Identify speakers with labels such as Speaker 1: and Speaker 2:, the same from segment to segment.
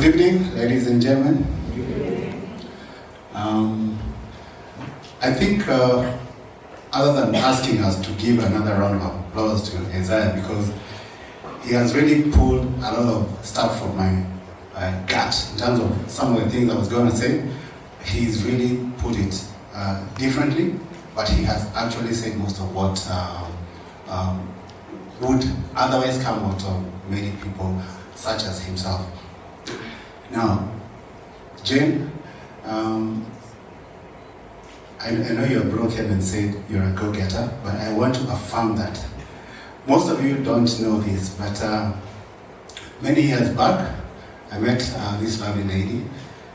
Speaker 1: Good evening, ladies and gentlemen. I think other than asking us to give another round of applause to Isaiah, because he has really pulled a lot of stuff from my gut in terms of some of the things I was going to say. He's really put it differently, but he has actually said most of what would otherwise come out of many people such as himself. Now, Jane, I know you're broken and said you're a go-getter, but I want to affirm that. Most of you don't know this, but many years back, I met this lovely lady,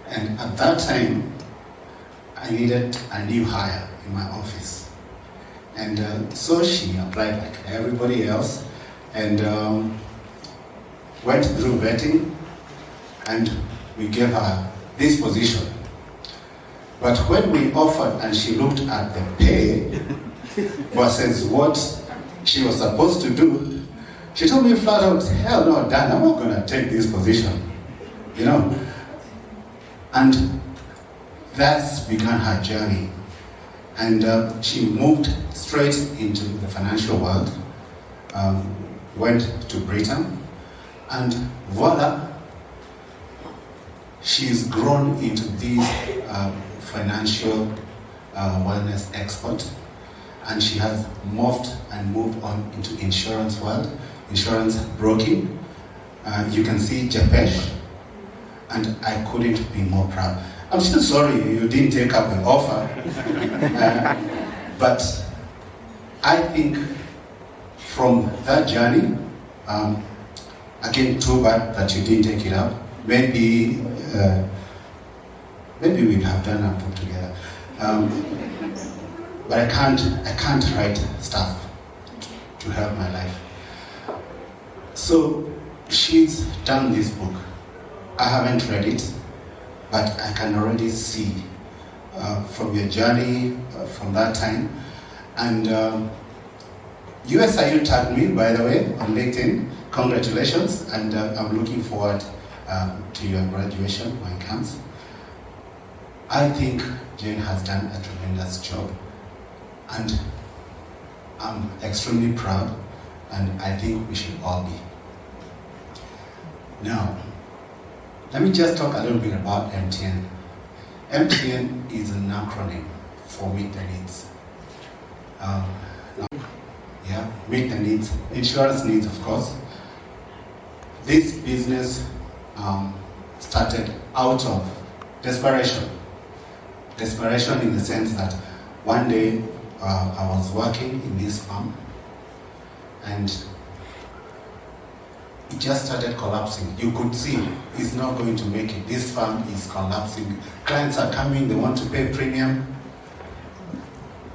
Speaker 1: and at that time, I needed a new hire in my office. And so she applied like everybody else, and went through vetting, and we gave her this position. But when we offered and she looked at the pay versus what she was supposed to do, she told me flat out, hell no, Dan, I'm not gonna take this position, you know. And that's began her journey. And she moved straight into the financial world, went to Britain, and voila, she's grown into this financial wellness expert, and she has morphed and moved on into insurance world, insurance broking. You can see Gitiche, and I couldn't be more proud. I'm still sorry you didn't take up the offer, but I think from that journey, again, too bad that you didn't take it up. Maybe we'd have done a book together. But I can't write stuff to help my life. So she's done this book. I haven't read it, but I can already see from your journey from that time. And USIU tagged me, by the way, on LinkedIn. Congratulations, and I'm looking forward to your graduation when it comes. I think Jane has done a tremendous job, and I'm extremely proud, and I think we should all be. Now, let me just talk a little bit about MTN. MTN is an acronym for Meet the Needs. Meet the needs, insurance needs, of course. This business started out of desperation. Desperation in the sense that one day I was working in this farm, and it just started collapsing. You could see it's not going to make it. This farm is collapsing. Clients are coming, they want to pay premium.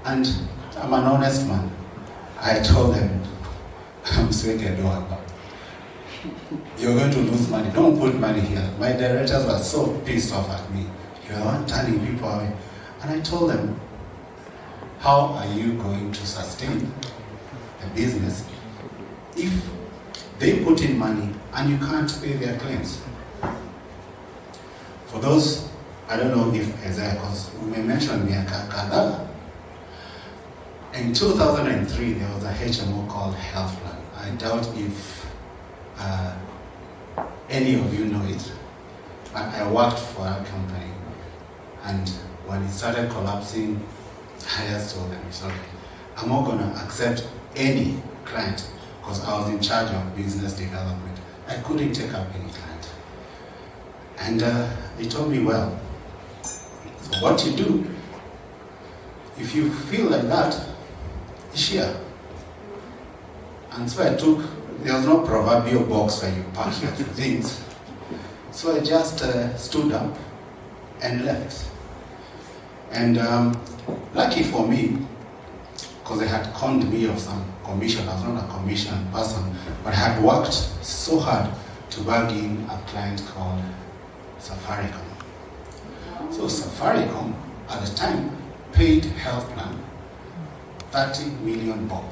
Speaker 1: And I'm an honest man. I told them, I'm sweating, you're going to lose money. Don't put money here. My directors were so pissed off at me. You're not turning people away. And I told them, how are you going to sustain the business if they put in money and you can't pay their claims? For those, I don't know if Isaiah, because we may mention miaka kadhaa. In 2003, there was a HMO called Health Plan. I doubt if any of you know it, but I worked for a company, and when it started collapsing, I just told them, sorry, I'm not going to accept any client, because I was in charge of business development. I couldn't take up any client. And they told me, well, so what you do, if you feel like that, share. And so I took, there was no proverbial box where you pack your things. So I just stood up and left. And lucky for me, because they had conned me of some commission, I was not a commission person, but I had worked so hard to bag in a client called Safaricom. So Safaricom, at the time, paid health plan 30 million bob.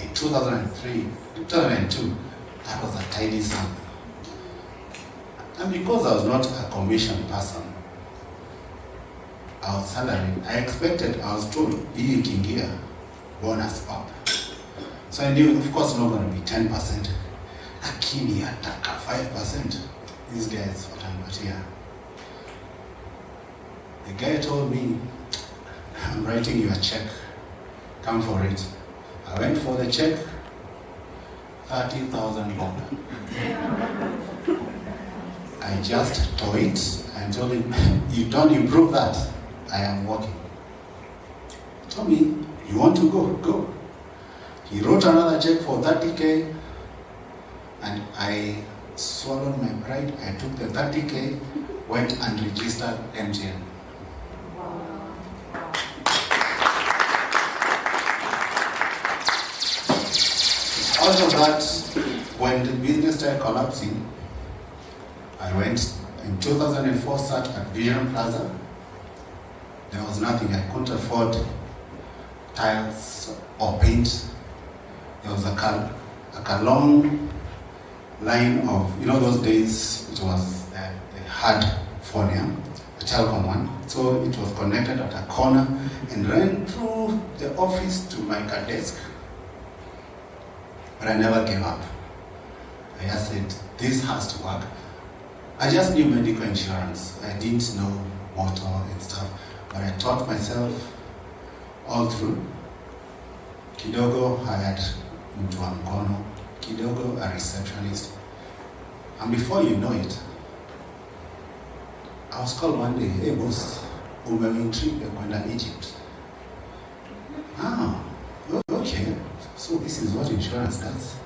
Speaker 1: In 2002, that was a tidy sum. And because I was not a commission person, I was salaried. I was told, hii ikiingia, bonus up. So I knew, of course, not going to be 10%. Lakini ataka 5%. These guys, watampatia. The guy told me, I'm writing you a check. Come for it. I went for the check, 30,000 bob. I just tore it and told him, you don't improve that, I am working. He told me, you want to go? Go. He wrote another check for 30K and I swallowed my pride. I took the 30K, went and registered MTN. Out of that, when the business started collapsing, I went in 2004, sat at Vision Plaza. There was nothing. I couldn't afford tiles or paint. There was a long line of, those days it was the hard phone, the telecom one. So it was connected at a corner and ran through the office to my desk. But I never gave up. I just said, this has to work. I just knew medical insurance. I didn't know motor and stuff. But I taught myself all through. Kidogo hired mtu wa mkono. Kidogo a receptionist. And before you know it, I was called one day, hey boss, umeintrigued kwenda Egypt. Ah, okay. So this is what insurance does.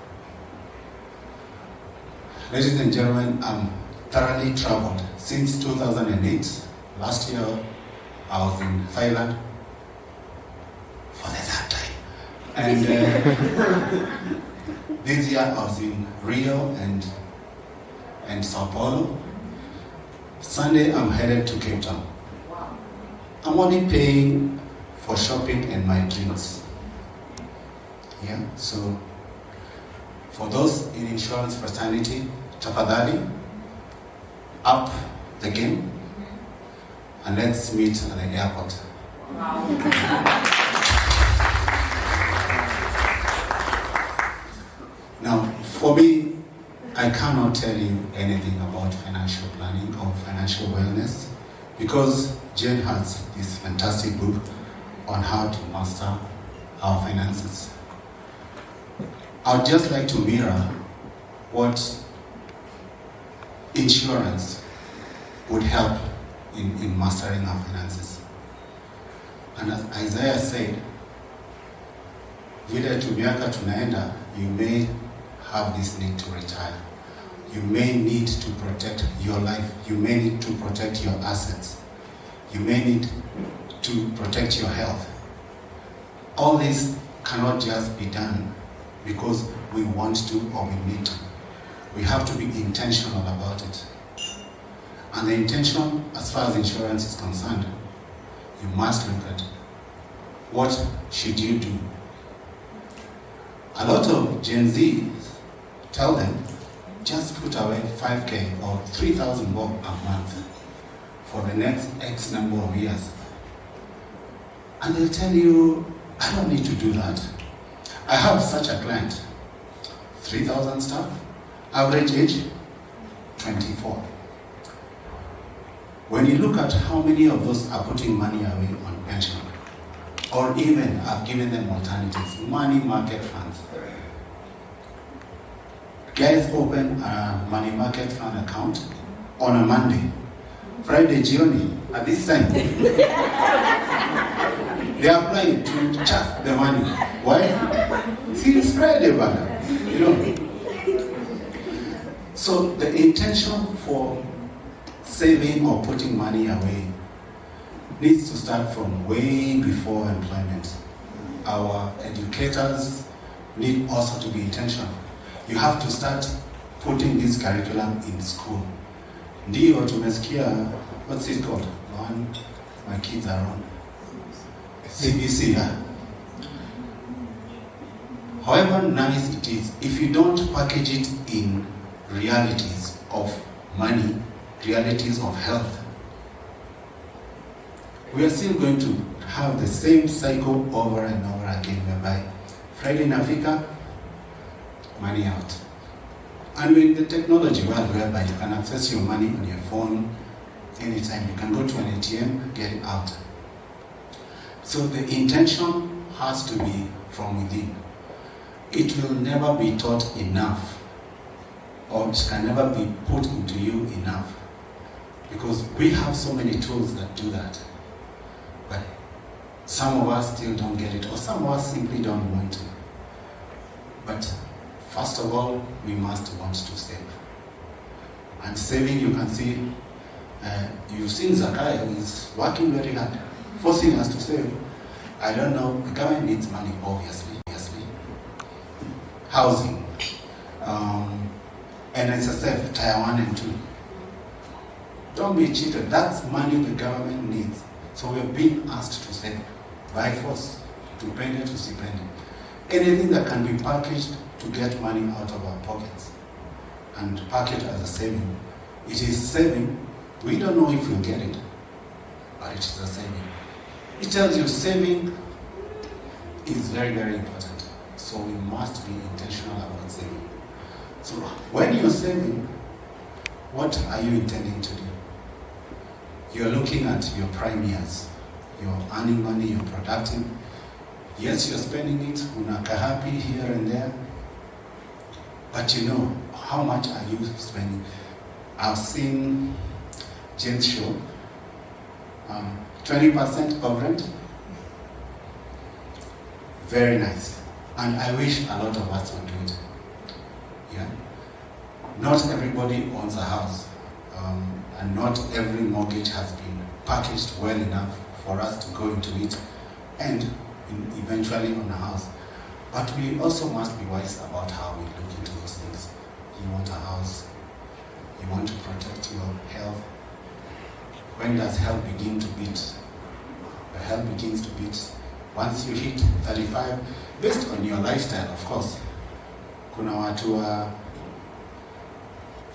Speaker 1: Ladies and gentlemen, I'm thoroughly traveled since 2008. Last year, I was in Thailand for the third time. And this year, I was in Rio and Sao Paulo. Sunday, I'm headed to Cape Town. Wow. I'm only paying for shopping and my drinks. Yeah, so for those in insurance fraternity, tafadhali, up the game, and let's meet at the airport. Wow. Now, for me, I cannot tell you anything about financial planning or financial wellness because Jane has this fantastic book on how to master our finances. I would just like to mirror what insurance would help in mastering our finances. And as Isaiah said, vile tu miaka tunaenda, you may have this need to retire. You may need to protect your life. You may need to protect your assets. You may need to protect your health. All this cannot just be done because we want to or we need to. We have to be intentional about it. And the intention, as far as insurance is concerned, you must look at what should you do. A lot of Gen Z tell them, just put away 5K or 3,000 bob a month for the next X number of years. And they'll tell you, I don't need to do that. I have such a client, 3,000 staff, average age, 24. When you look at how many of those are putting money away on pension, or even I've given them alternatives, money market funds. Guys open a money market fund account on a Monday, Friday, jioni, at this time. They are applying to check the money. Why? See, it's Friday, So the intention for saving or putting money away needs to start from way before employment. Our educators need also to be intentional. You have to start putting this curriculum in school. Ndio tumesikia, what's it called? The one my kids are on. CBC, yeah. However nice it is, if you don't package it in realities of money, realities of health, we are still going to have the same cycle over and over again, whereby Friday in Africa, money out. And with the technology world, whereby you can access your money on your phone anytime, you can go to an ATM, get it out. So the intention has to be from within. It will never be taught enough, or it can never be put into you enough, because we have so many tools that do that. But some of us still don't get it, or some of us simply don't want to. But first of all, we must want to save. And saving, you can see, you've seen Zakayo is working very hard, forcing us to save. I don't know, the government needs money, obviously. Housing, NSSF, Tier 1 and 2. Don't be cheated. That's money the government needs. So we're being asked to save by force, to pay it, to spend it. Anything that can be packaged to get money out of our pockets and package as a saving. It is saving. We don't know if we'll get it, but it is a saving. It tells you saving is very, very important. So we must be intentional about saving. So when you're saving, what are you intending to do? You're looking at your prime years. You're earning money, you're productive. Yes, you're spending it, unaka happy here and there. But you know, how much are you spending? I've seen James show, 20% of rent. Very nice. And I wish a lot of us would do it. Yeah. Not everybody owns a house, and not every mortgage has been packaged well enough for us to go into it and eventually own a house. But we also must be wise about how we look into those things. You want a house, you want to protect your health. When does health begin to beat? Your health begins to beat once you hit 35, based on your lifestyle, of course. Kuna watu wa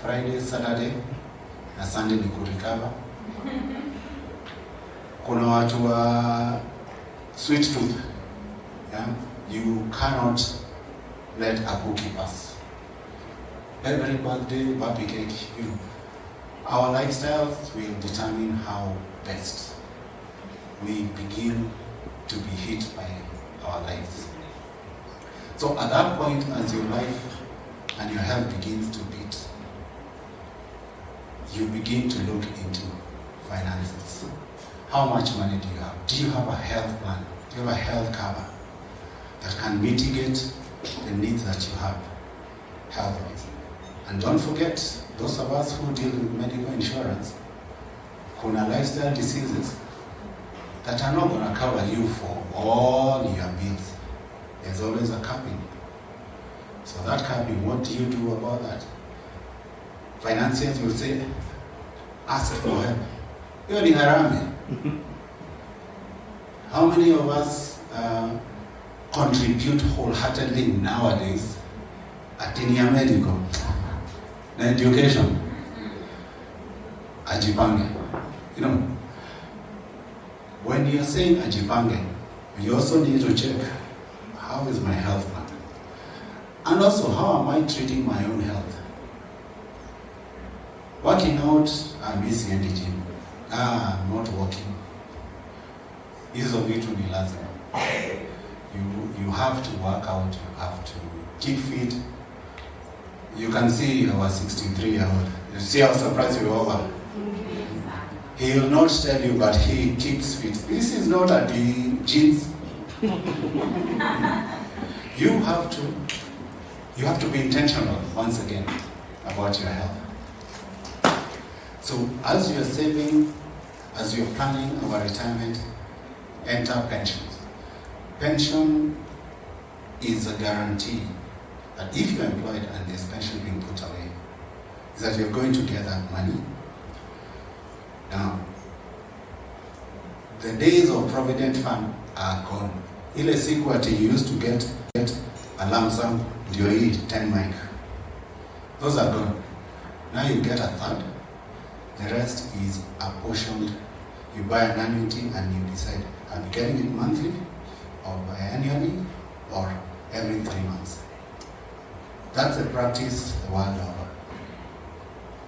Speaker 1: Friday, Saturday, na Sunday ni kurecover. Kuna watu wa sweet tooth. Yeah? You cannot let a cookie pass. Every birthday, birthday cake, you know. Our lifestyles will determine how best we begin to be hit by our lives. So at that point, as your life and your health begins to beat, you begin to look into finances. How much money do you have? Do you have a health plan? Do you have a health cover that can mitigate the needs that you have health-wise? And don't forget, those of us who deal with medical insurance, kuna lifestyle diseases that are not going to cover you for all your bills. There's always a capping. So that capping, what do you do about that? Financiers will say, ask for help. You're in Harambee. How many of us contribute wholeheartedly nowadays at Tinia Medical? The education. Ajipange. You know, when you're saying ajipange, you also need to check, how is my health plan? And also, how am I treating my own health? Working out, I'm missing the gym. I'm not working. Ease of it will be lazima. You have to work out, you have to keep fit. You can see our 63-year-old. You see how surprised we are. He will not tell you, but he keeps fit. This is not at the jeans. You have to be intentional once again about your health. So as you're saving, as you're planning our retirement, enter pensions. Pension is a guarantee that if you're employed and there's pension being put away, is that you're going to get that money. Now, the days of Provident Fund are gone. Ile siku ati you used to get a lump sum, ndio hii 10 mic. Those are gone. Now you get a third. The rest is apportioned. You buy an annuity and you decide, I'll be getting it monthly, or biannually, or every 3 months. That's a practice the world over.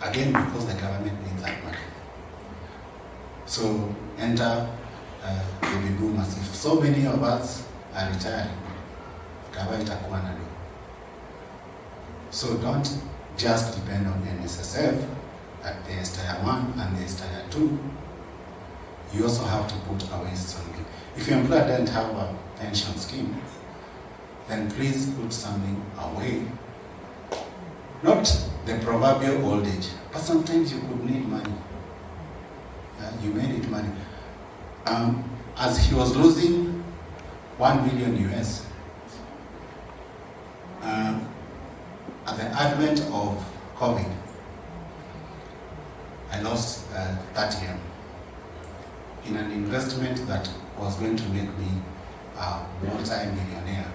Speaker 1: Again, because the government needs that money. So enter baby boomers. If so many of us are retiring, gava itakuwa na do. So don't just depend on NSSF at the STIA 1 and the STIA 2. You also have to put away something. If your employer doesn't have a pension scheme, then please put something away. Not the proverbial old age, but sometimes you could need money. You may need money. As he was losing $1 million US, at the advent of COVID, I lost 30 M in an investment that was going to make me a multi-millionaire.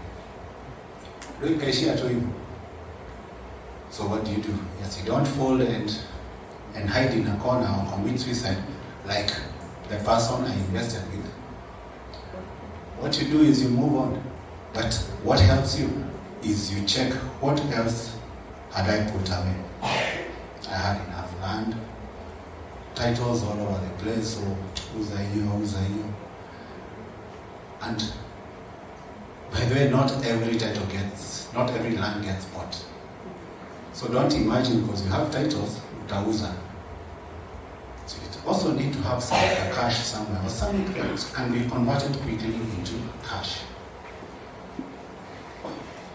Speaker 1: So what do? Yes, you don't fold and hide in a corner or commit suicide like the person I invested with. What you do is you move on. But what helps you is you check what else had I put away. I had enough land, titles all over the place, so who's a year. And by the way, not every land gets bought. So don't imagine because you have titles, utauza. So you also need to have some cash somewhere, or something that can be converted quickly into cash.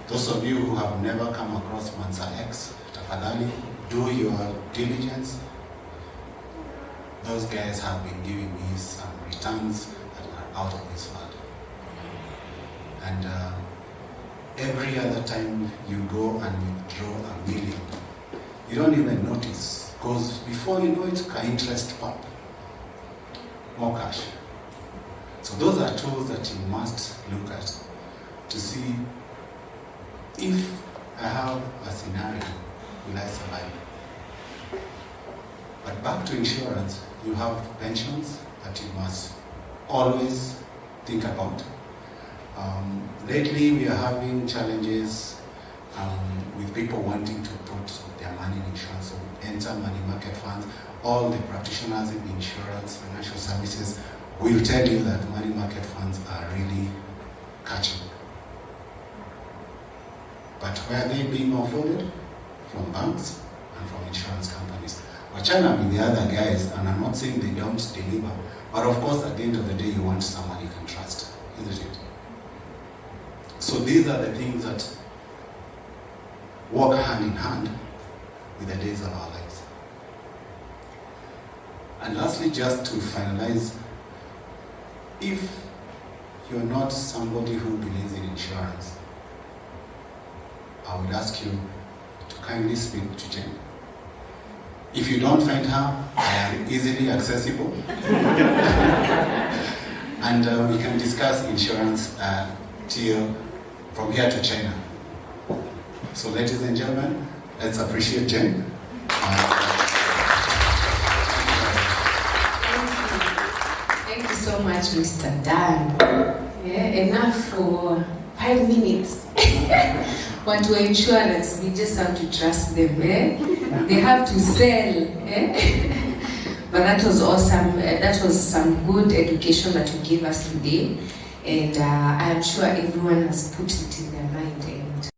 Speaker 1: Those of you who have never come across Mansa X, tafadhali, do your diligence. Those guys have been giving me some returns that are out of this world. And every other time you go and withdraw $1 million, you don't even notice, because before you know it, interest pop, more cash. So those are tools that you must look at to see if I have a scenario, will I survive? But back to insurance, you have pensions that you must always think about. Lately, we are having challenges with people wanting to put their money in insurance, so enter money market funds. All the practitioners in insurance, financial services will tell you that money market funds are really catching. But where are they being offloaded? From banks and from insurance companies. Wachana with the other guys, and I'm not saying they don't deliver, but of course at the end of the day you want someone you can trust, isn't it? So these are the things that work hand in hand with the days of our lives. And lastly, just to finalize, if you're not somebody who believes in insurance, I would ask you to kindly speak to Jen. If you don't find her, I am easily accessible. And we can discuss insurance till from here to China. So ladies and gentlemen, let's appreciate Jen.
Speaker 2: Thank you so much, Mr. Dan. Yeah, enough for 5 minutes. Want to insurance, we just have to trust them. They have to sell. But that was awesome. That was some good education that you gave us today. And I am sure everyone has put it in their mind. And